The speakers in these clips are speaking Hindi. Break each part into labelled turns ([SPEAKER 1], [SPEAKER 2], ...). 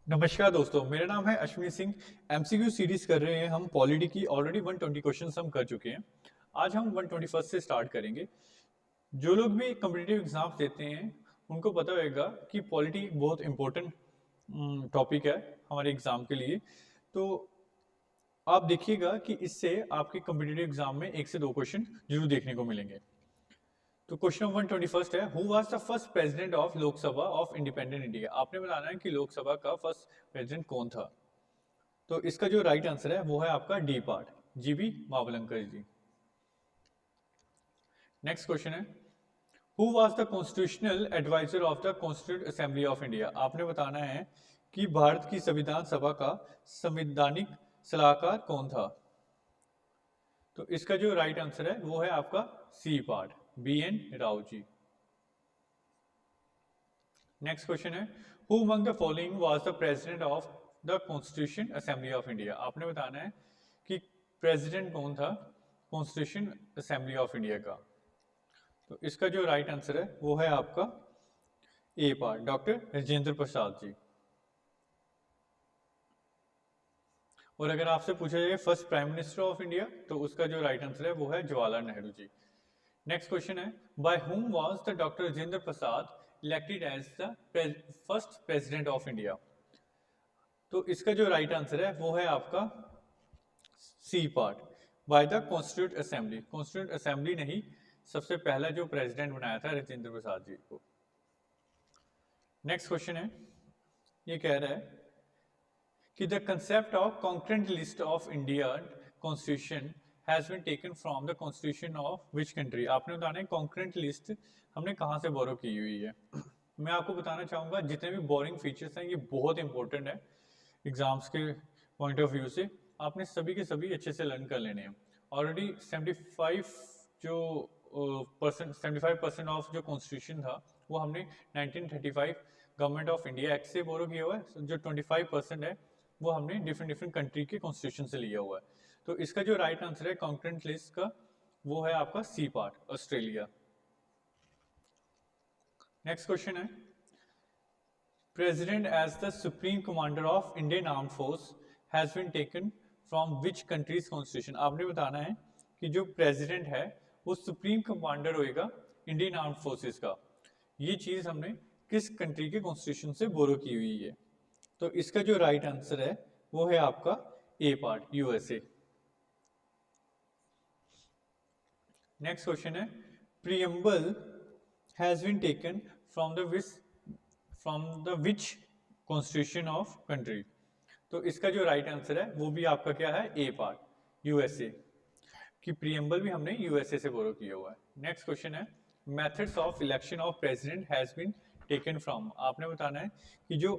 [SPEAKER 1] नमस्कार दोस्तों, मेरा नाम है अश्विनी सिंह। एमसीक्यू सीरीज कर रहे हैं हम पॉलिटी की। ऑलरेडी 120 क्वेश्चंस हम कर चुके हैं। आज हम 121 से स्टार्ट करेंगे। जो लोग भी कॉम्पिटिटिव एग्जाम्स देते हैं उनको पता होगा कि पॉलिटी एक बहुत इंपॉर्टेंट टॉपिक है हमारे एग्जाम के लिए। तो आप देखिएगा कि इससे आपके कॉम्पिटिटिव एग्जाम में एक से दो क्वेश्चन जरूर देखने को मिलेंगे। तो क्वेश्चन नंबर 121 है, who was the first president of Lok Sabha of independent India. आपने बताना है कि लोकसभा का फर्स्ट प्रेसिडेंट कौन था। तो इसका जो राइट आंसर है वो है आपका D part, GB Mavalankar ji. Next question है, who was the constitutional adviser of the constituent assembly of India. आपने बताना है कि भारत की संविधान सभा का संवैधानिक सलाहकार कौन था। तो इसका जो राइट आंसर है वो है आपका C part, B N Rau ji. Next question है, who among the following was the president of the constituent assembly of India. आपने बताना है कि प्रेसिडेंट कौन था कॉन्स्टिट्यूशन असेंबली ऑफ इंडिया का। तो इसका जो राइट आंसर है वो है आपका A part, doctor Rajendra Prasad ji. और अगर आपसे पूछा जाए first prime minister of India तो उसका जो राइट आंसर है वो है जवाहरलाल नेहरू जी। नेक्स्ट क्वेश्चन है, by whom was the doctor Rajendra Prasad elected as the first president of India. तो इसका जो राइट आंसर है वो है आपका C part, by the constituent assembly. Constituent assembly ने ही सबसे पहला जो प्रेसिडेंट बनाया था राजेंद्र प्रसाद जी को। नेक्स्ट क्वेश्चन है, ये कह रहा है कि the concept of concurrent list of India constitution has been taken from the constitution of which country. आपने बताना है कॉन्करेंट लिस्ट हमने कहाँ से बोरो की हुई है। मैं आपको बताना चाहूंगा जितने भी बोरिंग फीचर्स हैं ये बहुत इंपॉर्टेंट है एग्जाम्स के पॉइंट ऑफ व्यू से। आपने सभी के सभी अच्छे से लर्न कर लेने हैं। ऑलरेडी 75% ऑफ जो कॉन्स्टिट्यूशन था वो हमने 1935 गवर्नमेंट ऑफ इंडिया एक्ट से बोरो किया हुआ है। जो 25% है वो हमने डिफरेंट डिफरेंट कंट्री के कॉन्स्टिट्यूशन से लिया हुआ है। तो इसका जो राइट आंसर है कॉन्करेंट लिस्ट का वो है आपका C part, Australia. Next question है, president as the supreme commander of Indian arm force has been taken from which countries constitution. आपने बताना है कि जो प्रेसिडेंट है वो सुप्रीम कमांडर होएगा इंडियन आर्म फोर्सेस का। ये चीज हमने किस कंट्री के कॉन्स्टिट्यूशन से बोरो की हुई है। तो इसका जो राइट आंसर है वो है आपका A part, USA. Next question है, preamble has been taken from the which constitution of country. तो इसका जो राइट आंसर है वो भी आपका क्या है, ए पार्ट, यूएसए। कि प्रियम्बल भी हमने यूएसए से बोरो किया हुआ है। नेक्स्ट क्वेश्चन है, methods of election of president has been taken from. आपने बताना है कि जो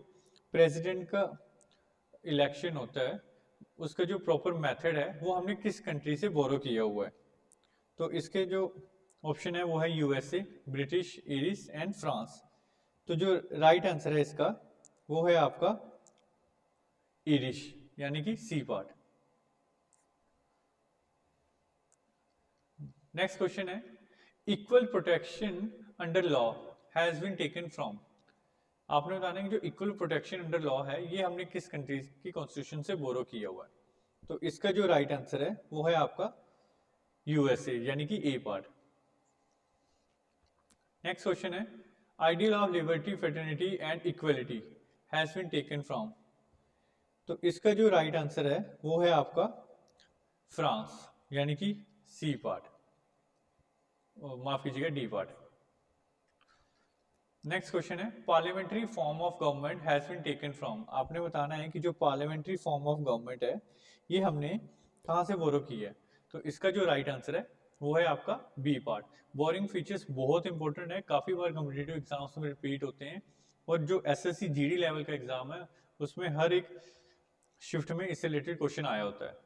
[SPEAKER 1] प्रेसिडेंट का इलेक्शन होता है उसका जो प्रॉपर मेथड है वो हमने किस कंट्री से बोरो किया हुआ है। तो इसके जो ऑप्शन है वो है USA, British, Irish and France. तो जो राइट आंसर है इसका वो है आपका इरिश, यानी कि सी पार्ट। नेक्स्ट क्वेश्चन है, equal protection under law has been taken from. आपने बताना है कि जो इक्वल प्रोटेक्शन अंडर लॉ है ये हमने किस कंट्री की कॉन्स्टिट्यूशन से बोरो किया हुआ है। तो इसका जो राइट आंसर है वो है आपका यूएसए, यानी कि ए पार्ट। नेक्स्ट क्वेश्चन है, ideal of liberty, fraternity and equality has been taken from. तो इसका जो राइट आंसर है वो है आपका फ्रांस, यानी कि सी पार्ट, माफ कीजिएगा डी पार्ट। नेक्स्ट क्वेश्चन है, parliamentary form of government has been taken from. आपने बताना है कि जो पार्लियामेंट्री फॉर्म ऑफ गवर्नमेंट है ये हमने कहाँ से बोरो की है। तो इसका जो राइट आंसर है वो है आपका बी पार्ट। बोरिंग फीचर्स बहुत इंपॉर्टेंट है, काफी बार कॉम्पिटिटिव एग्जाम्स में रिपीट होते हैं। और जो एसएससी जीडी लेवल का एग्जाम है उसमें हर एक शिफ्ट में इससे रिलेटेड क्वेश्चन आया होता है।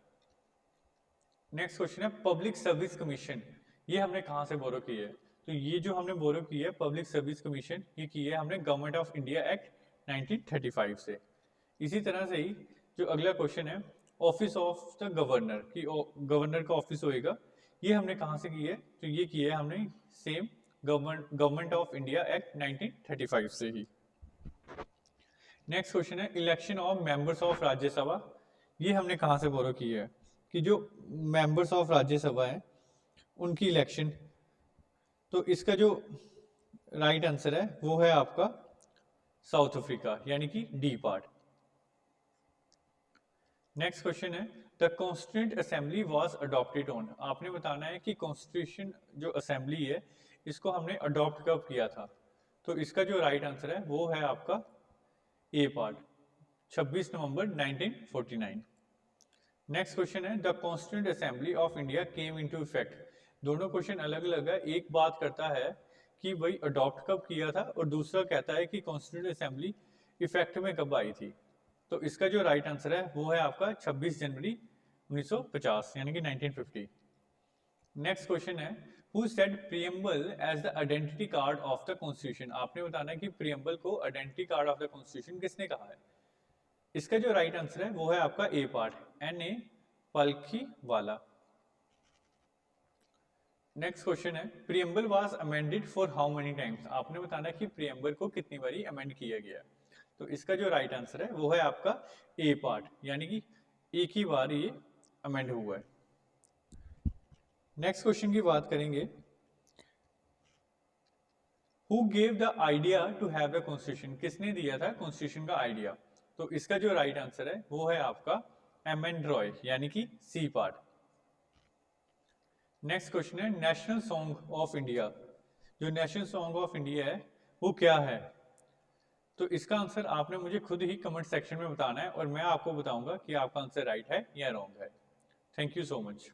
[SPEAKER 1] नेक्स्ट क्वेश्चन है, पब्लिक सर्विस कमीशन, ये हमने कहाँ से बोरो की है। तो ये जो हमने बोरो की है पब्लिक सर्विस कमीशन, ये की है हमने गवर्नमेंट ऑफ इंडिया एक्ट 1935 से। इसी तरह से ही जो अगला क्वेश्चन है, ऑफिस ऑफ द गवर्नर की गवर्नर का ऑफिस होएगा, ये हमने कहाँ से की है। तो ये की है हमने same government of India act 1935 से ही। नेक्स्ट क्वेश्चन है election of members of Rajya Sabha. ये हमने कहाँ से बोरो की है कि जो मेंबर्स ऑफ राज्यसभा है उनकी इलेक्शन, तो इसका जो राइट आंसर है वो है आपका साउथ अफ्रीका, यानी कि डी पार्ट। नेक्स्ट क्वेश्चन है the constituent assembly was adopted on. आपने बताना है कि कॉन्स्टिट्यूशन जो असेंबली है इसको हमने अडॉप्ट कब किया था, तो इसका जो राइट आंसर है वो है आपका A part, 26 November 1949। Next question है the constituent assembly of India came into effect. दोनों क्वेश्चन अलग अलग है, एक बात करता है कि वही अडॉप्ट कब किया था और दूसरा कहता है कि कॉन्स्टिट्यूंट असेंबली इफेक्ट में कब आई थी। तो इसका जो राइट आंसर है वो है आपका 26 जनवरी 1950 यानी कि 1950। नेक्स्ट क्वेश्चन है who said preamble as the identity card of the constitution. आपने बताना है कि प्रीएम्बल को identity card of the constitution किसने कहा है। इसका जो राइट आंसर है वो है आपका A part, N.A. Palkhivala. Next question है preamble was amended for how many times. आपने बताना है कि प्रीएम्बल को कितनी बारी अमेंड किया गया। तो इसका जो राइट आंसर है वो है आपका ए पार्ट, यानी कि एक ही बार ये अमेंड हुआ है। नेक्स्ट क्वेश्चन की बात करेंगे who gave the idea to have the constitution. किसने दिया था कॉन्स्टिट्यूशन का आइडिया। तो इसका जो राइट आंसर है वो है आपका M.N. रॉय, यानी कि सी पार्ट। नेक्स्ट क्वेश्चन है नेशनल सॉन्ग ऑफ इंडिया। जो नेशनल सॉन्ग ऑफ इंडिया है वो क्या है। तो इसका आंसर आपने मुझे खुद ही कमेंट सेक्शन में बताना है और मैं आपको बताऊंगा कि आपका आंसर राइट है या रॉन्ग है। Thank you so much.